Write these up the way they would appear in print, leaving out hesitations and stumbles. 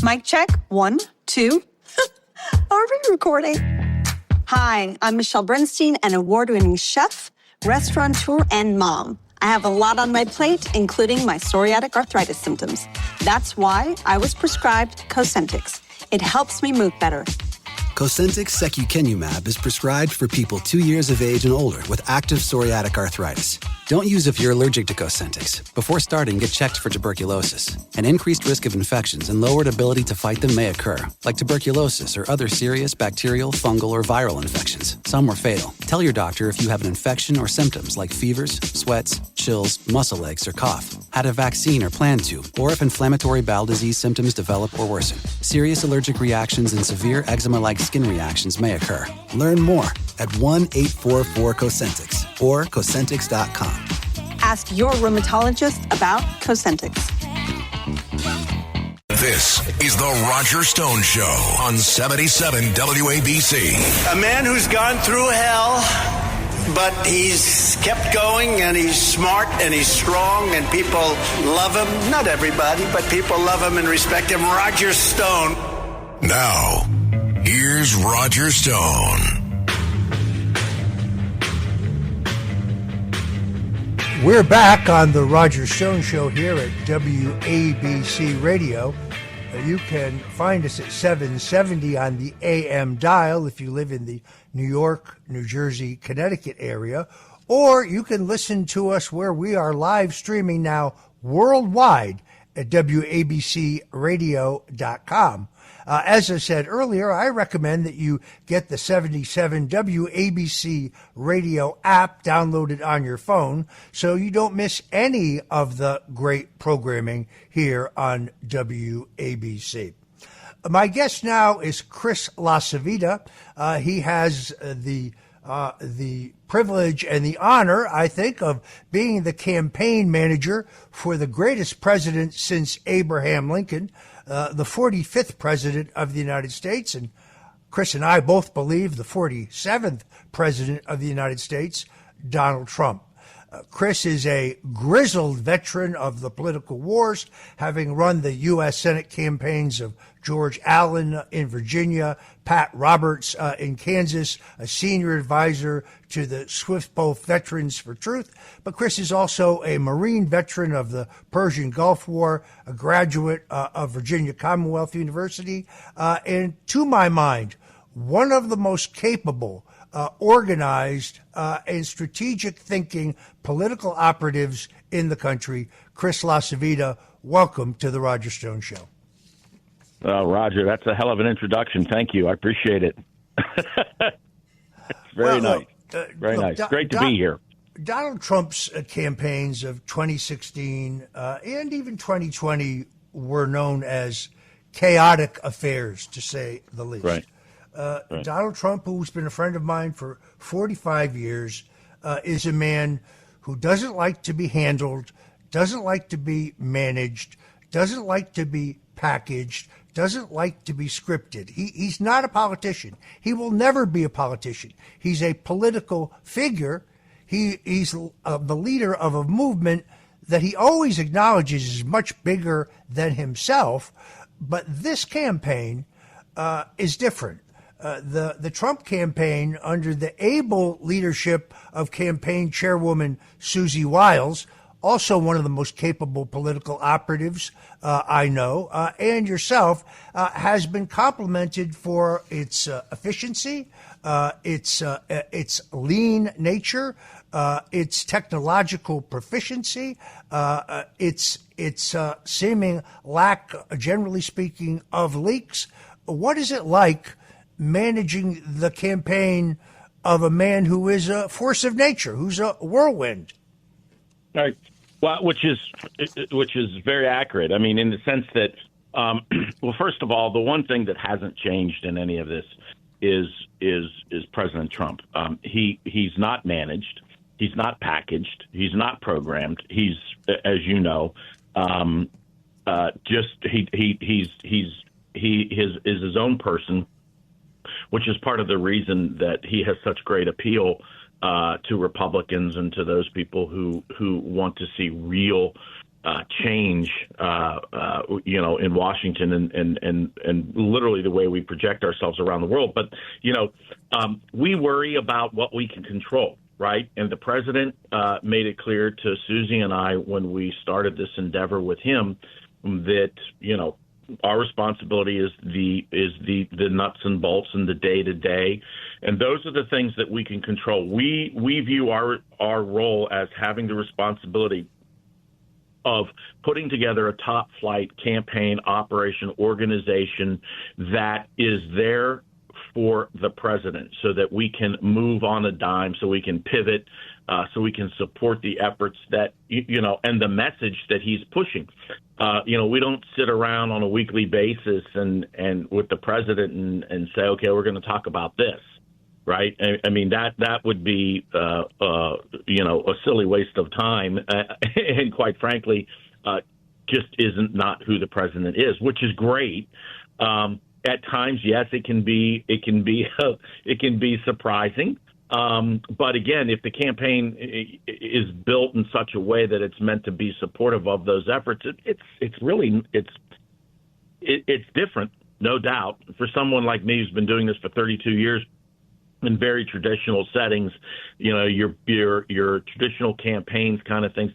Mic check. 1, 2. Are we recording? Hi, I'm Michelle Bernstein, an award-winning chef, restaurateur, and mom. I have a lot on my plate, including my psoriatic arthritis symptoms. That's why I was prescribed Cosentyx. It helps me move better. Cosentyx secukinumab is prescribed for people 2 years of age and older with active psoriatic arthritis. Don't use if you're allergic to Cosentyx. Before starting, get checked for tuberculosis. An increased risk of infections and lowered ability to fight them may occur, like tuberculosis or other serious bacterial, fungal, or viral infections. Some were fatal. Tell your doctor if you have an infection or symptoms like fevers, sweats, chills, muscle aches, or cough, had a vaccine or plan to, or if inflammatory bowel disease symptoms develop or worsen. Serious allergic reactions and severe eczema-like skin reactions may occur. Learn more at 1-844-COSENTYX or Cosentyx.com. Ask your rheumatologist about Cosentyx. This is the Roger Stone Show on 77 WABC. A man who's gone through hell, but he's kept going, and he's smart, and he's strong, and people love him. Not everybody, but people love him and respect him. Roger Stone. Now, here's Roger Stone. We're back on the Roger Stone Show here at WABC Radio. You can find us at 770 on the AM dial if you live in the New York, New Jersey, Connecticut area, or you can listen to us where we are live streaming now worldwide at WABCRadio.com. As I said earlier, I recommend that you get the 77 WABC radio app downloaded on your phone so you don't miss any of the great programming here on WABC. My guest now is Chris LaCivita. He has the privilege and the honor, I think, of being the campaign manager for the greatest president since Abraham Lincoln, the 45th president of the United States, and Chris and I both believe the 47th president of the United States, Donald Trump. Chris is a grizzled veteran of the political wars, having run the U.S. Senate campaigns of George Allen in Virginia, Pat Roberts in Kansas, a senior advisor to the Swift Boat Veterans for Truth. But Chris is also a Marine veteran of the Persian Gulf War, a graduate of Virginia Commonwealth University, and to my mind, one of the most capable, organized, and strategic thinking political operatives in the country. Chris LaCivita, welcome to the Roger Stone Show. Roger, that's a hell of an introduction. Thank you. I appreciate it. It's very nice. Very nice. Great to be here. Donald Trump's campaigns of 2016 and even 2020 were known as chaotic affairs, to say the least. Right. Donald Trump, who's been a friend of mine for 45 years, is a man who doesn't like to be handled, doesn't like to be managed, doesn't like to be packaged, doesn't like to be scripted. He's not a politician. He will never be a politician. He's a political figure. He's the leader of a movement that he always acknowledges is much bigger than himself. But this campaign is different. The Trump campaign, under the able leadership of campaign chairwoman Susie Wiles, also one of the most capable political operatives I know, and yourself, has been complimented for its efficiency, its lean nature, its technological proficiency, its seeming lack, generally speaking, of leaks. What is it like managing the campaign of a man who is a force of nature, who's a whirlwind? Right. Well, which is very accurate. I mean, in the sense that, well, first of all, the one thing that hasn't changed in any of this is President Trump. He's not managed. He's not packaged. He's not programmed. He's, as you know, just he is his own person, which is part of the reason that he has such great appeal to Republicans and to those people who want to see real change, in Washington and literally the way we project ourselves around the world. But, we worry about what we can control, right? And the president made it clear to Susie and I when we started this endeavor with him that, our responsibility is the nuts and bolts and the day-to-day. And those are the things that we can control. We view our role as having the responsibility of putting together a top-flight campaign operation organization that is there for the president so that we can move on a dime, so we can pivot, so we can support the efforts that, and the message that he's pushing. We don't sit around on a weekly basis and with the president and say, okay, we're going to talk about this. Right. I mean, that would be, a silly waste of time. And quite frankly, just isn't not who the president is, which is great. At times, yes, it can be surprising. But again, if the campaign is built in such a way that it's meant to be supportive of those efforts, it's different, no doubt. For someone like me who's been doing this for 32 years, in very traditional settings, your traditional campaigns kind of things.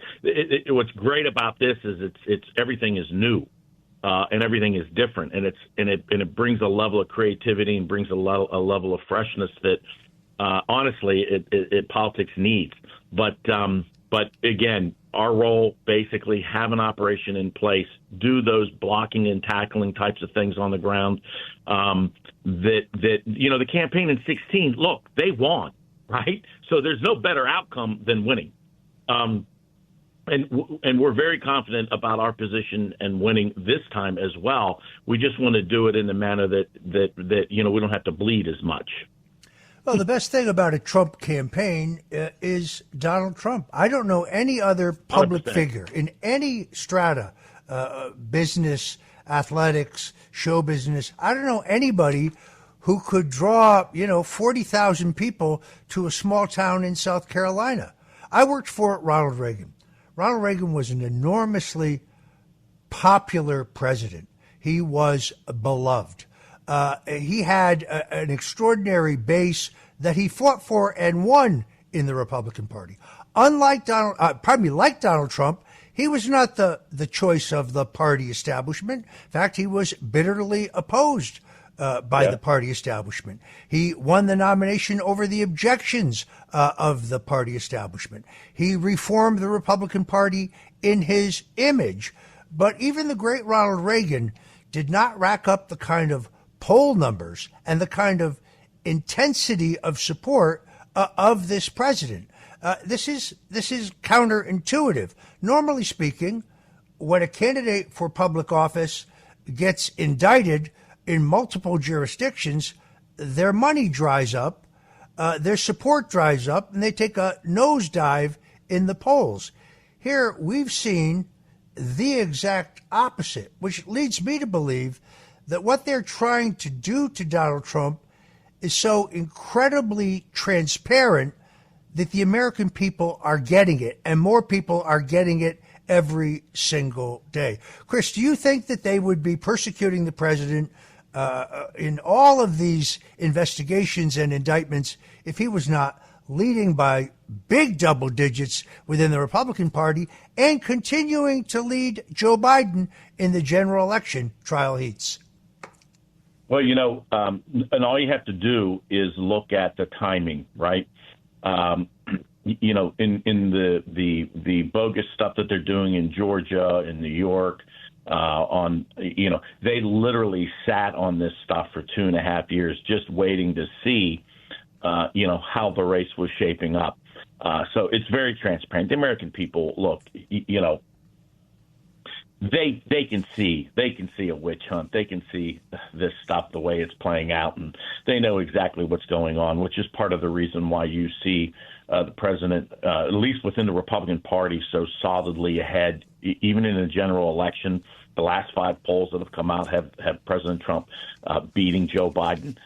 What's great about this is it's everything is new, and everything is different, and it brings a level of creativity and brings a level of freshness that honestly politics needs. But again, our role basically have an operation in place, do those blocking and tackling types of things on the ground. The campaign in 2016, look, they won, right? So there's no better outcome than winning. And we're very confident about our position and winning this time as well. We just want to do it in a manner that we don't have to bleed as much. Well, the best thing about a Trump campaign is Donald Trump. I don't know any other public 100%. figure in any strata, business, athletics, show business. I don't know anybody who could draw, 40,000 people to a small town in South Carolina. I worked for Ronald Reagan. Ronald Reagan was an enormously popular president. He was beloved. He had an extraordinary base that he fought for and won in the Republican Party. Like Donald Trump, he was not the choice of the party establishment. In fact, he was bitterly opposed by the party establishment. He won the nomination over the objections of the party establishment. He reformed the Republican Party in his image. But even the great Ronald Reagan did not rack up the kind of poll numbers and the kind of intensity of support of this president. This is counterintuitive. Normally speaking, when a candidate for public office gets indicted in multiple jurisdictions, their money dries up, their support dries up, and they take a nosedive in the polls. Here, we've seen the exact opposite, which leads me to believe that what they're trying to do to Donald Trump is so incredibly transparent that the American people are getting it, and more people are getting it every single day. Chris, do you think that they would be persecuting the president in all of these investigations and indictments if he was not leading by big double digits within the Republican Party and continuing to lead Joe Biden in the general election trial heats? Well, and all you have to do is look at the timing, right? In the bogus stuff that they're doing in Georgia, in New York, they literally sat on this stuff for 2.5 years, just waiting to see, how the race was shaping up. So it's very transparent. The American people, look, They can see a witch hunt. They can see this stuff the way it's playing out, and they know exactly what's going on, which is part of the reason why you see the president, at least within the Republican Party, so solidly ahead, even in the general election. The last 5 polls that have come out have President Trump beating Joe Biden.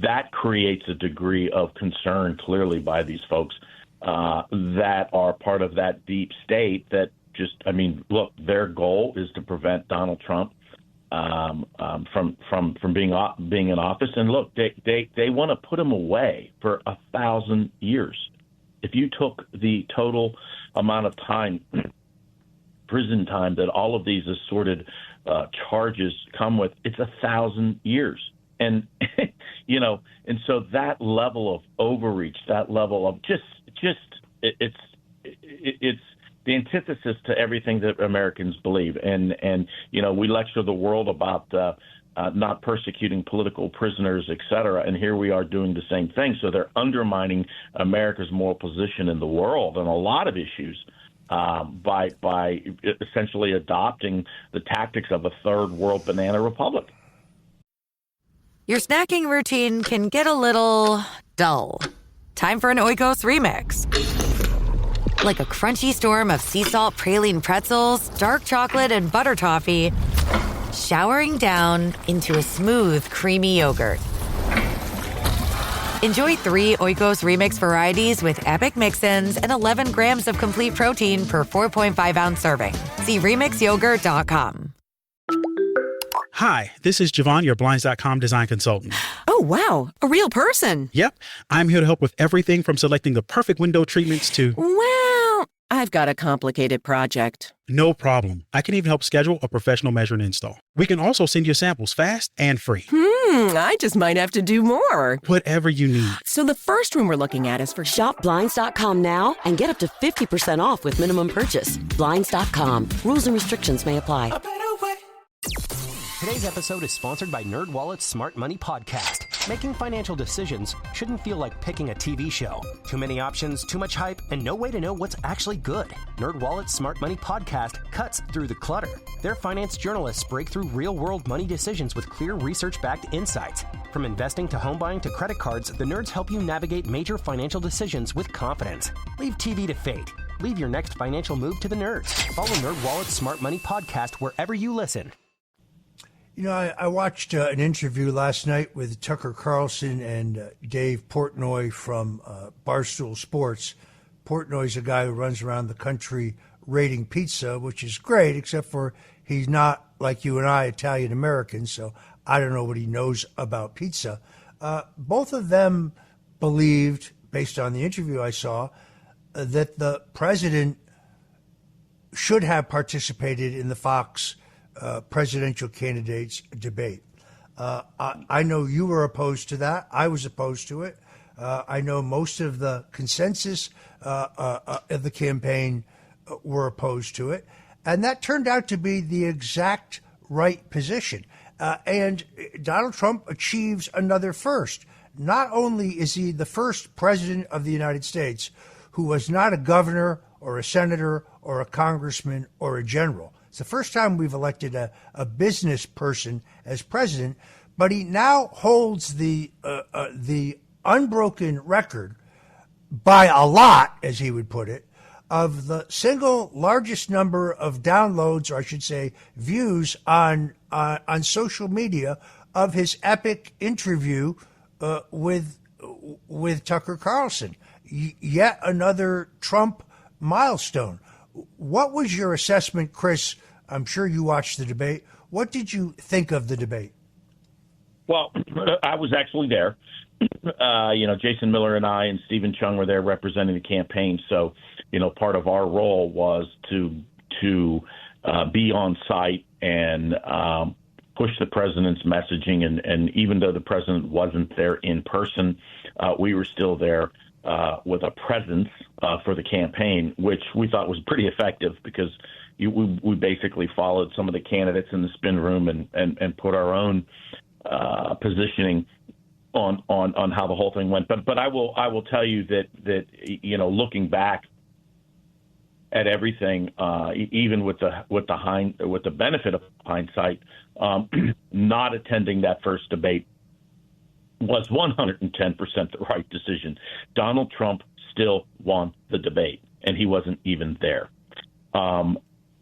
That creates a degree of concern, clearly, by these folks that are part of that deep state that look, their goal is to prevent Donald Trump from being in office. And look, they want to put him away for 1,000 years. If you took the total amount of time, prison time, that all of these assorted charges come with, it's 1,000 years. And, and so that level of overreach, that level of it's the antithesis to everything that Americans believe. And we lecture the world about not persecuting political prisoners, et cetera. And here we are doing the same thing. So they're undermining America's moral position in the world on a lot of issues by essentially adopting the tactics of a third world banana republic. Your snacking routine can get a little dull. Time for an Oikos remix. Like a crunchy storm of sea salt praline pretzels, dark chocolate, and butter toffee, showering down into a smooth, creamy yogurt. Enjoy 3 Oikos Remix varieties with epic mix-ins and 11 grams of complete protein per 4.5-ounce serving. See RemixYogurt.com. Hi, this is Javon, your Blinds.com design consultant. Oh, wow. A real person. Yep. I'm here to help with everything from selecting the perfect window treatments to... Well, I've got a complicated project. No problem. I can even help schedule a professional measure and install. We can also send you samples fast and free. I just might have to do more. Whatever you need. So the first room we're looking at is for... Shop Blinds.com now and get up to 50% off with minimum purchase. Blinds.com. Rules and restrictions may apply. Today's episode is sponsored by NerdWallet's Smart Money Podcast. Making financial decisions shouldn't feel like picking a TV show. Too many options, too much hype, and no way to know what's actually good. NerdWallet's Smart Money Podcast cuts through the clutter. Their finance journalists break through real-world money decisions with clear research-backed insights. From investing to home buying to credit cards, the nerds help you navigate major financial decisions with confidence. Leave TV to fate. Leave your next financial move to the nerds. Follow NerdWallet's Smart Money Podcast wherever you listen. I watched an interview last night with Tucker Carlson and Dave Portnoy from Barstool Sports. Portnoy's a guy who runs around the country rating pizza, which is great, except for he's not like you and I, Italian Americans, so I don't know what he knows about pizza. Both of them believed, based on the interview I saw, that the president should have participated in the Fox presidential candidates debate. I know you were opposed to that. I was opposed to it. I know most of the consensus of the campaign were opposed to it. And that turned out to be the exact right position. And Donald Trump achieves another first. Not only is he the first president of the United States who was not a governor or a senator or a congressman or a general. It's the first time we've elected a business person as president, but he now holds the unbroken record by a lot, as he would put it, of the single largest number of downloads, or I should say views on social media of his epic interview with Tucker Carlson. Yet another Trump milestone. What was your assessment, Chris? I'm sure you watched the debate. What did you think of the debate? Well, I was actually there. Jason Miller and I and Stephen Chung were there representing the campaign. So, part of our role was to be on site and push the president's messaging. And even though the president wasn't there in person, we were still there with a presence for the campaign, which we thought was pretty effective because we basically followed some of the candidates in the spin room and put our own positioning on how the whole thing went. But I will tell you that looking back at everything, even with the benefit of hindsight, not attending that first debate was 110% the right decision. Donald Trump still won the debate, and he wasn't even there.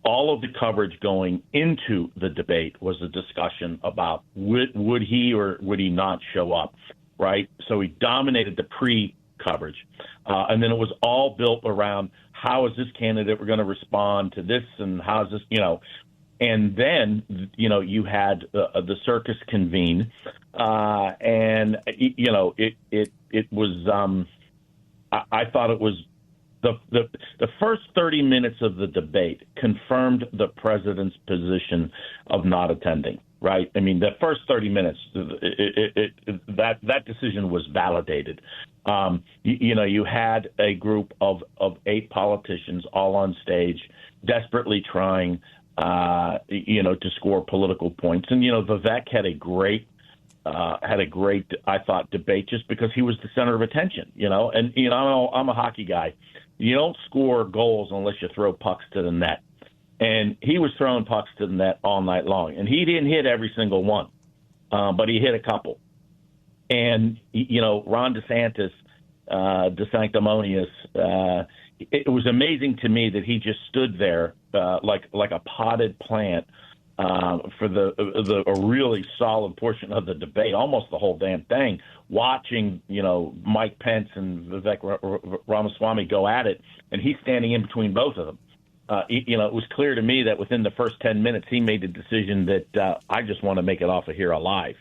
All of the coverage going into the debate was a discussion about would he or would he not show up, right? So he dominated the coverage. And then it was all built around how is this candidate going to respond to this and how is this, and then, you had the circus convene, and, it was, I thought it was the first 30 minutes of the debate confirmed the president's position of not attending, right? I mean, the first 30 minutes, that decision was validated. You had a group of 8 politicians all on stage desperately trying to score political points. And, Vivek had a great, I thought, debate just because he was the center of attention, and, I'm a hockey guy. You don't score goals unless you throw pucks to the net. And he was throwing pucks to the net all night long. And he didn't hit every single one, but he hit a couple. And, Ron DeSantis, DeSanctimonious, it was amazing to me that he just stood there like a potted plant for a really solid portion of the debate, almost the whole damn thing, watching, Mike Pence and Vivek Ramaswamy go at it, and he's standing in between both of them. It was clear to me that within the first 10 minutes, he made the decision that I just want to make it off of here alive.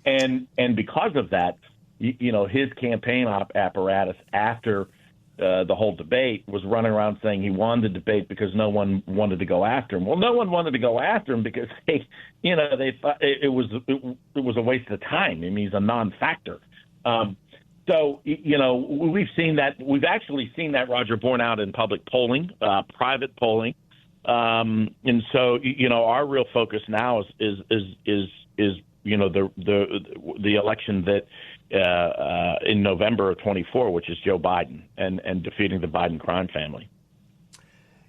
And because of that, his campaign apparatus after the whole debate was running around saying he won the debate because no one wanted to go after him. Well, no one wanted to go after him because they thought it was a waste of time. I mean, he's a non-factor. So we've seen that. We've actually seen that, Roger, borne out in public polling, private polling, and so our real focus now is the election that. In November of 24, which is Joe Biden and defeating the Biden crime family.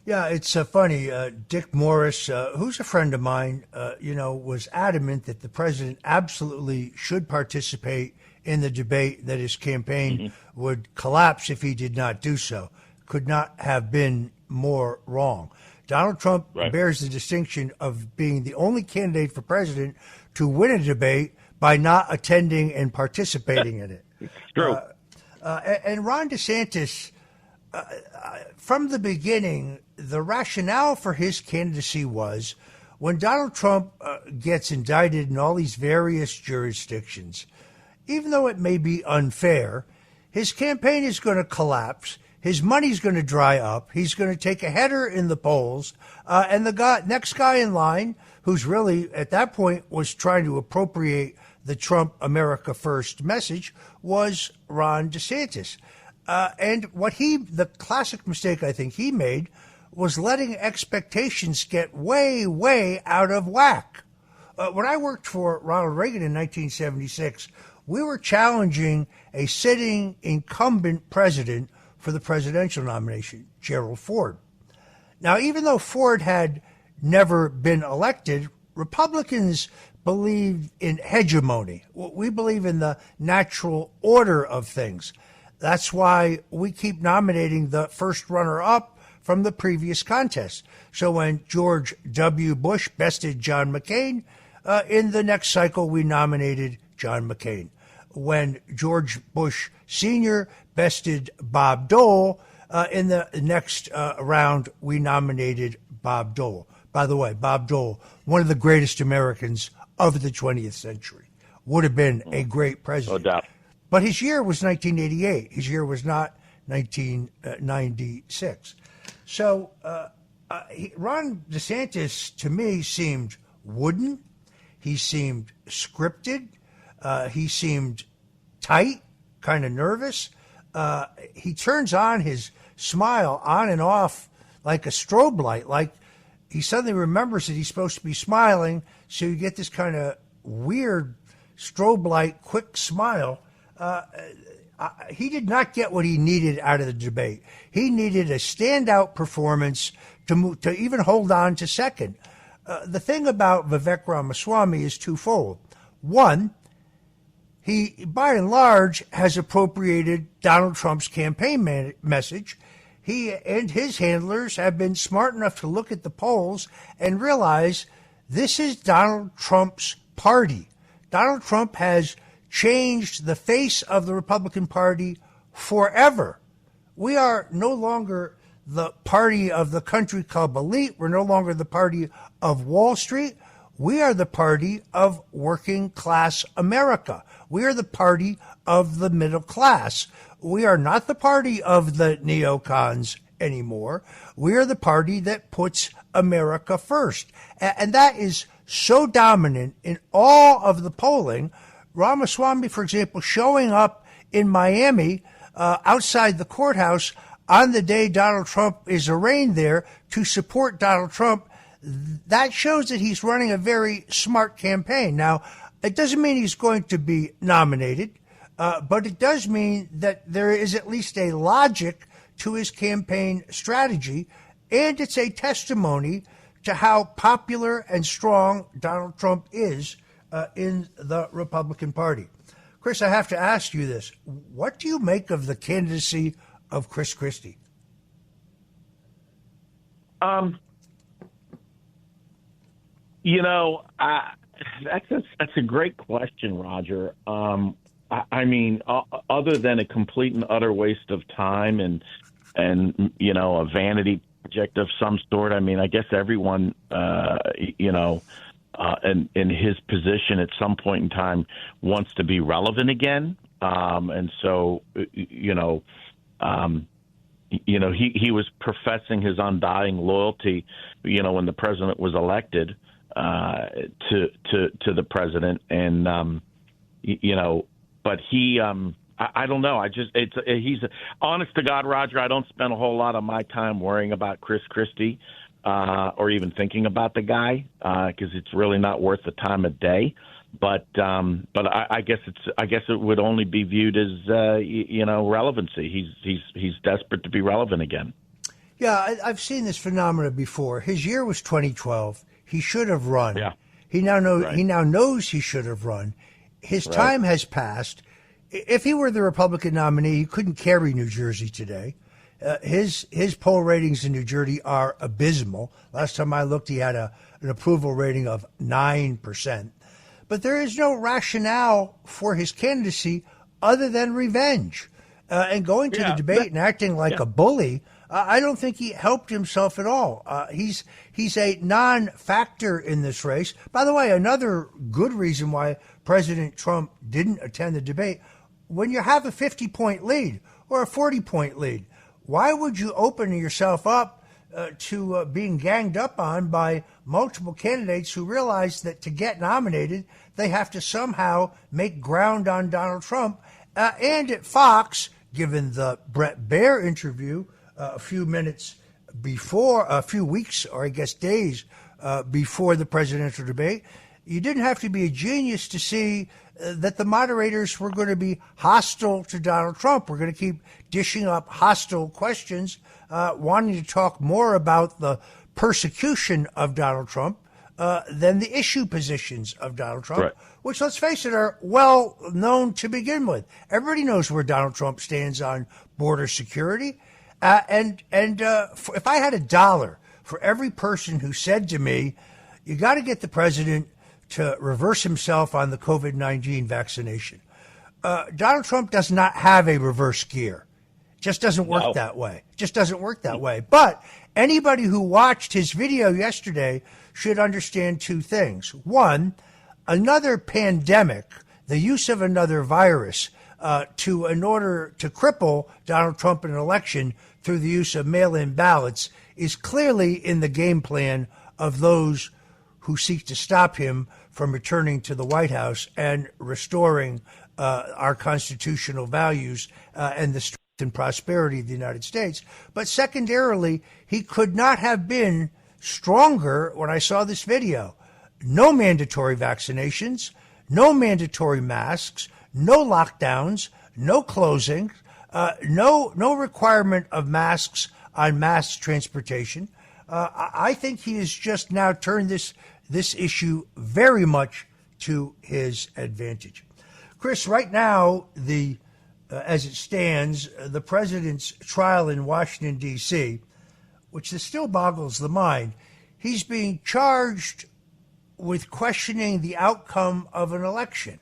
Yeah, it's funny. Dick Morris, who's a friend of mine, was adamant that the president absolutely should participate in the debate, that his campaign would collapse if he did not do so. Could not have been more wrong. Donald Trump bears the distinction of being the only candidate for president to win a debate by not attending and participating in it. It's true. And Ron DeSantis, from the beginning, the rationale for his candidacy was when Donald Trump gets indicted in all these various jurisdictions, even though it may be unfair, his campaign is going to collapse. His money's going to dry up. He's going to take a header in the polls. And the next guy in line, who's really at that point was trying to appropriate the Trump America First message, was Ron DeSantis. And the classic mistake I think he made was letting expectations get way, way out of whack. When I worked for Ronald Reagan in 1976, we were challenging a sitting incumbent president for the presidential nomination, Gerald Ford. Now, even though Ford had never been elected, Republicans believe in hegemony. We believe in the natural order of things. That's why we keep nominating the first runner-up from the previous contest. So when George W. Bush bested John McCain, in the next cycle we nominated John McCain. When George Bush Sr. bested Bob Dole, in the next round we nominated Bob Dole. By the way, Bob Dole, one of the greatest Americans of the 20th century, would have been a great president. No doubt. But his year was 1988. His year was not 1996. So Ron DeSantis, to me, seemed wooden. He seemed scripted. He seemed tight, kind of nervous. He turns on his smile on and off like a strobe light, like he suddenly remembers that he's supposed to be smiling, so you get this kind of weird strobe light, quick smile. He did not get what he needed out of the debate. He needed a standout performance to even hold on to second. The thing about Vivek Ramaswamy is twofold. One, he, by and large, has appropriated Donald Trump's campaign message. He and his handlers have been smart enough to look at the polls and realize this is Donald Trump's party. Donald Trump has changed the face of the Republican Party forever. We are no longer the party of the country club elite. We're no longer the party of Wall Street. We are the party of working class America. We are the party of the middle class. We are not the party of the neocons anymore. We are the party that puts America first. And that is so dominant in all of the polling. Ramaswamy, for example, showing up in Miami outside the courthouse on the day Donald Trump is arraigned there to support Donald Trump, that shows that he's running a very smart campaign. Now, it doesn't mean he's going to be nominated, but it does mean that there is at least a logic to his campaign strategy, and it's a testimony to how popular and strong Donald Trump is in the Republican Party. Chris, I have to ask you this. What do you make of the candidacy of Chris Christie? That's a great question, Roger. I mean, other than a complete and utter waste of time and a vanity project of some sort. I mean, I guess everyone, in his position at some point in time wants to be relevant again. And so, he was professing his undying loyalty, when the president was elected to the president. And, but he, I don't know. He's honest to God, Roger. I don't spend a whole lot of my time worrying about Chris Christie or even thinking about the guy because it's really not worth the time of day. But I guess it would only be viewed as relevancy. He's desperate to be relevant again. Yeah, I've seen this phenomena before. His year was 2012. He should have run. Yeah. He now knows he should have run. His time has passed. If he were the Republican nominee, he couldn't carry New Jersey today. His poll ratings in New Jersey are abysmal. Last time I looked, he had an approval rating of 9%. But there is no rationale for his candidacy other than revenge. And going to the debate and acting like a bully, I don't think he helped himself at all. He's a non-factor in this race. By the way, another good reason why President Trump didn't attend the debate, when you have a 50-point lead or a 40-point lead, why would you open yourself up to being ganged up on by multiple candidates who realize that to get nominated, they have to somehow make ground on Donald Trump? And at Fox, given the Brett Baer interview a few weeks, or I guess days before the presidential debate, you didn't have to be a genius to see that the moderators were going to be hostile to Donald Trump. We're going to keep dishing up hostile questions, wanting to talk more about the persecution of Donald Trump than the issue positions of Donald Trump, which, let's face it, are well known to begin with. Everybody knows where Donald Trump stands on border security. If I had $1 for every person who said to me, you got to get the president to reverse himself on the COVID-19 vaccination. Donald Trump does not have a reverse gear. Just doesn't work that way. But anybody who watched his video yesterday should understand two things. One, another pandemic, the use of another virus in order to cripple Donald Trump in an election through the use of mail-in ballots is clearly in the game plan of those who seek to stop him from returning to the White House and restoring our constitutional values and the strength and prosperity of the United States. But secondarily, he could not have been stronger when I saw this video. No mandatory vaccinations, no mandatory masks, no lockdowns, no closing, no requirement of masks on mass transportation. I think he has just now turned this issue very much to his advantage. Chris, right now, as it stands, the president's trial in Washington, D.C., which still boggles the mind, he's being charged with questioning the outcome of an election.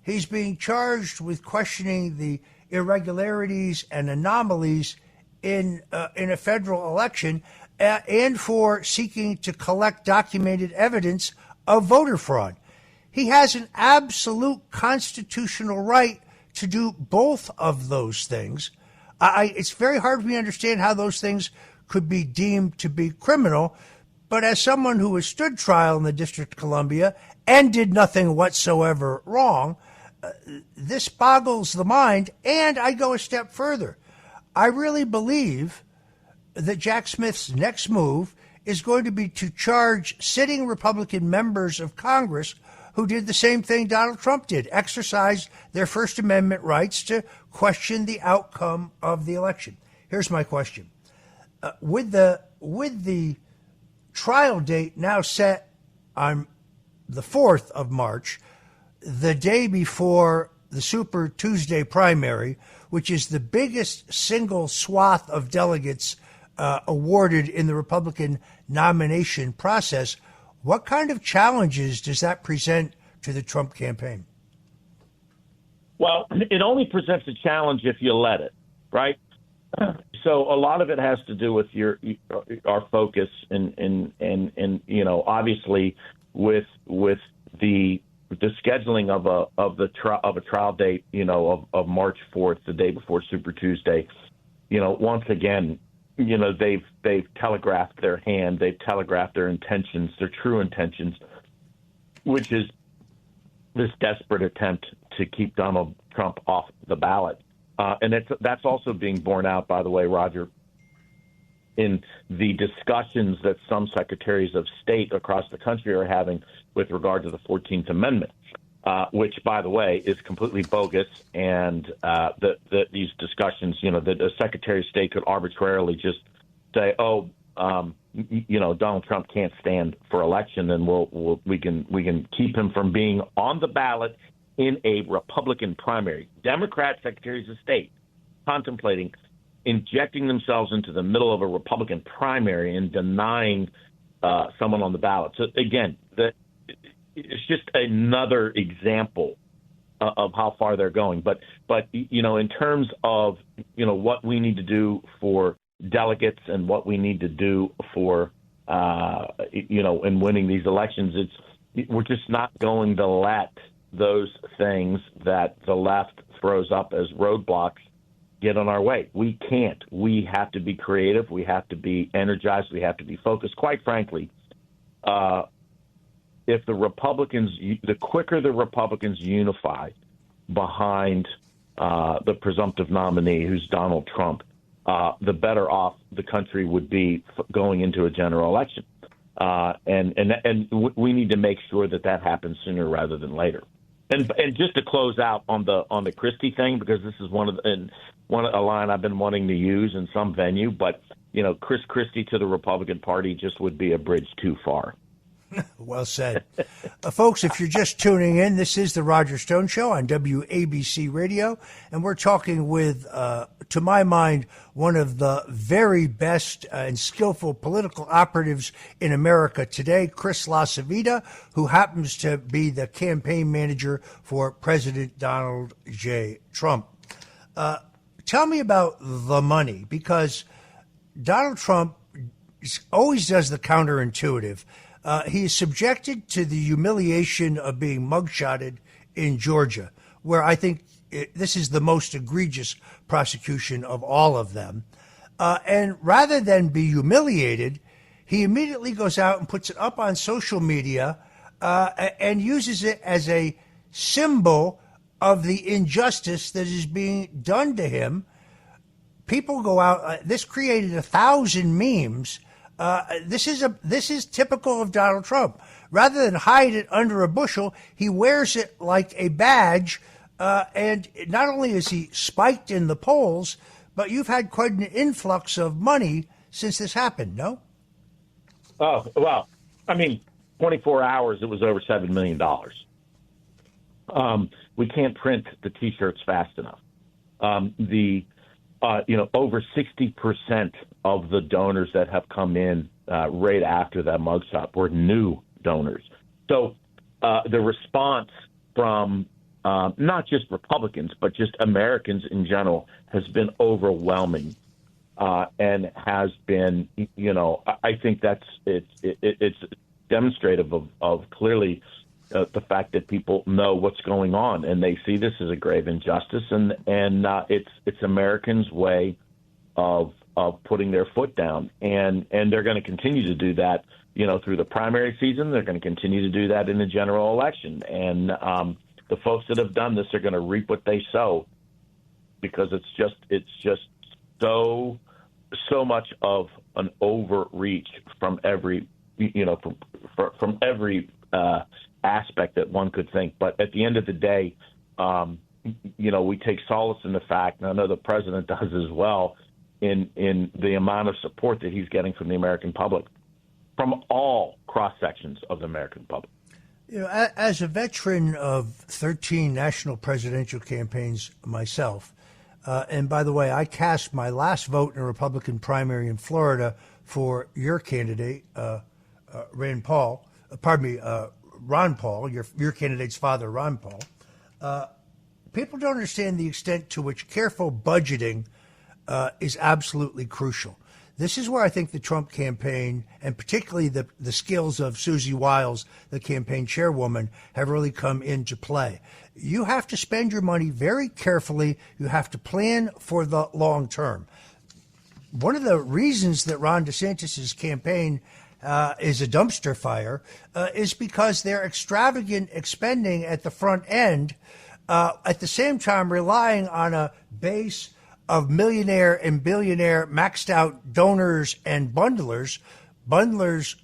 He's being charged with questioning the irregularities and anomalies in a federal election, and for seeking to collect documented evidence of voter fraud. He has an absolute constitutional right to do both of those things. It's very hard for me to understand how those things could be deemed to be criminal. But as someone who has stood trial in the District of Columbia and did nothing whatsoever wrong, this boggles the mind. And I go a step further. I really believe that Jack Smith's next move is going to be to charge sitting Republican members of Congress who did the same thing Donald Trump did, exercised their First Amendment rights to question the outcome of the election. Here's my question. With the trial date now set on the 4th of March, the day before the Super Tuesday primary, which is the biggest single swath of delegates awarded in the Republican nomination process, what kind of challenges does that present to the Trump campaign? Well, it only presents a challenge if you let it, right? So a lot of it has to do with our focus and obviously with the scheduling of a trial date, of March 4th, the day before Super Tuesday. Once again, they've telegraphed their hand, they've telegraphed their intentions, their true intentions, which is this desperate attempt to keep Donald Trump off the ballot. And that's also being borne out, by the way, Roger, in the discussions that some secretaries of state across the country are having with regard to the 14th Amendment, which, by the way, is completely bogus. And these discussions, that a secretary of state could arbitrarily just say, Donald Trump can't stand for election, and we can keep him from being on the ballot in a Republican primary. Democrat secretaries of state contemplating injecting themselves into the middle of a Republican primary and denying someone on the ballot. So again, it's just another example of how far they're going. But in terms of what we need to do for delegates and what we need to do for in winning these elections, we're just not going to let those things that the left throws up as roadblocks get on our way. We can't. We have to be creative. We have to be energized. We have to be focused. Quite frankly, if the quicker the Republicans unify behind the presumptive nominee, who's Donald Trump, the better off the country would be going into a general election. And we need to make sure that happens sooner rather than later. And just to close out on the Christie thing, because this is a line I've been wanting to use in some venue, but Chris Christie to the Republican Party just would be a bridge too far. Well said. Folks, if you're just tuning in, this is the Roger Stone Show on WABC Radio, and we're talking with, to my mind, one of the very best and skillful political operatives in America today, Chris LaCivita, who happens to be the campaign manager for President Donald J. Trump. Tell me about the money, because Donald Trump always does the counterintuitive. He is subjected to the humiliation of being mugshotted in Georgia, where I think this is the most egregious prosecution of all of them. And rather than be humiliated, he immediately goes out and puts it up on social media and uses it as a symbol of the injustice that is being done to him. People go out. This created 1,000 memes. This is typical of Donald Trump. Rather than hide it under a bushel, he wears it like a badge. And not only is he spiked in the polls, but you've had quite an influx of money since this happened, no? Oh, well, 24 hours, it was over $7 million. We can't print the T-shirts fast enough. Over 60% of the donors that have come in right after that mugshot were new donors. So the response from not just Republicans, but just Americans in general, has been overwhelming, and has been, I think it's demonstrative of clearly the fact that people know what's going on and they see this as a grave injustice, and it's Americans' way of putting their foot down, and they're going to continue to do that, through the primary season. They're going to continue to do that in the general election, and the folks that have done this are going to reap what they sow, because it's just so much of an overreach from every from every aspect that one could think. But at the end of the day, we take solace in the fact, and I know the president does as well, in the amount of support that he's getting from the American public, from all cross sections of the American public. As a veteran of 13 national presidential campaigns myself, and by the way, I cast my last vote in a Republican primary in Florida for your candidate, Ron Paul, your candidate's father, Ron Paul. People don't understand the extent to which careful budgeting is absolutely crucial. This is where I think the Trump campaign, and particularly the skills of Susie Wiles, the campaign chairwoman, have really come into play. You have to spend your money very carefully. You have to plan for the long term. One of the reasons that Ron DeSantis' campaign is a dumpster fire is because they're extravagant expending at the front end, at the same time relying on a base of millionaire and billionaire maxed out donors and bundlers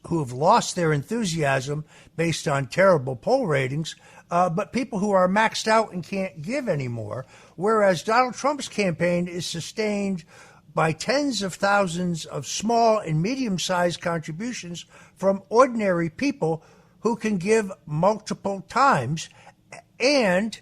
who have lost their enthusiasm based on terrible poll ratings, but people who are maxed out and can't give anymore. Whereas Donald Trump's campaign is sustained by tens of thousands of small and medium-sized contributions from ordinary people who can give multiple times. And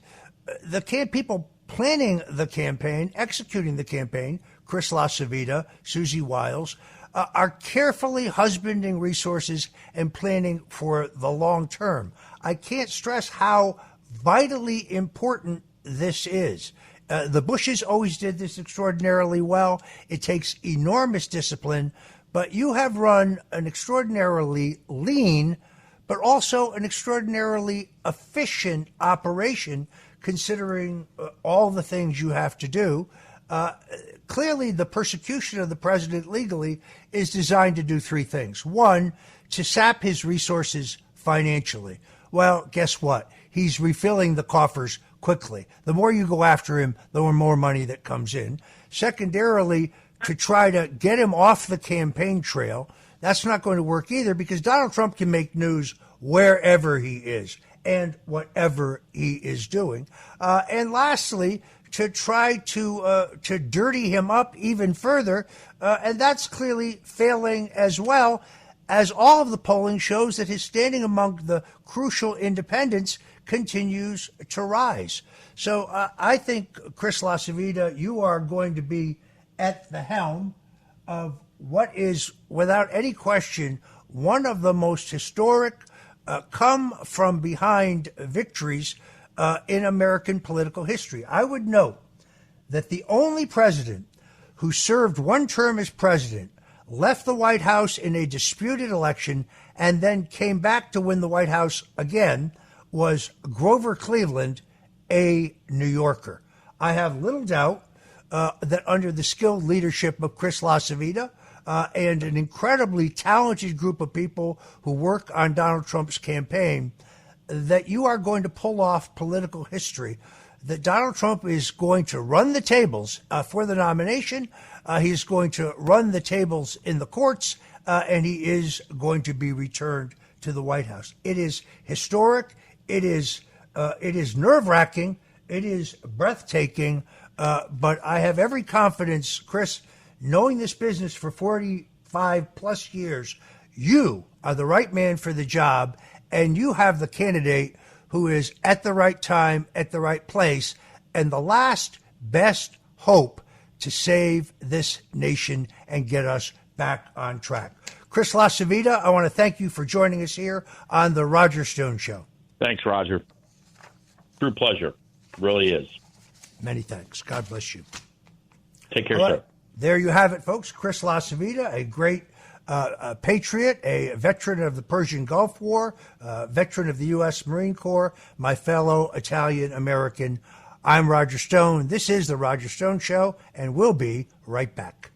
the people planning the campaign, executing the campaign, Chris LaCivita, Susie Wiles, are carefully husbanding resources and planning for the long term. I can't stress how vitally important this is. The Bushes always did this extraordinarily well. It takes enormous discipline, but you have run an extraordinarily lean, but also an extraordinarily efficient operation, considering all the things you have to do. Clearly, the persecution of the president legally is designed to do three things. One, to sap his resources financially. Well, guess what? He's refilling the coffers quickly. The more you go after him, the more money that comes in. Secondarily, to try to get him off the campaign trail. That's not going to work either, because Donald Trump can make news wherever he is and whatever he is doing. And lastly, to try to dirty him up even further. And that's clearly failing as well, as all of the polling shows that his standing among the crucial independents continues to rise. So I think, Chris LaCivita, you are going to be at the helm of what is, without any question, one of the most historic come from behind victories in American political history. I would note that the only president who served one term as president, left the White House in a disputed election, and then came back to win the White House again was Grover Cleveland, a New Yorker. I have little doubt that under the skilled leadership of Chris LaCivita and an incredibly talented group of people who work on Donald Trump's campaign, that you are going to pull off political history, that Donald Trump is going to run the tables for the nomination. He's going to run the tables in the courts, and he is going to be returned to the White House. It is historic. It is nerve-wracking. It is breathtaking. But I have every confidence, Chris, knowing this business for 45 plus years, you are the right man for the job, and you have the candidate who is at the right time, at the right place, and the last best hope to save this nation and get us back on track. Chris LaCivita, I want to thank you for joining us here on the Roger Stone Show. Thanks, Roger. True pleasure. Really is. Many thanks. God bless you. Take care, All sir. right. There you have it, folks. Chris LaCivita, a great patriot, a veteran of the Persian Gulf War, veteran of the U.S. Marine Corps, my fellow Italian-American. I'm Roger Stone. This is The Roger Stone Show, and we'll be right back.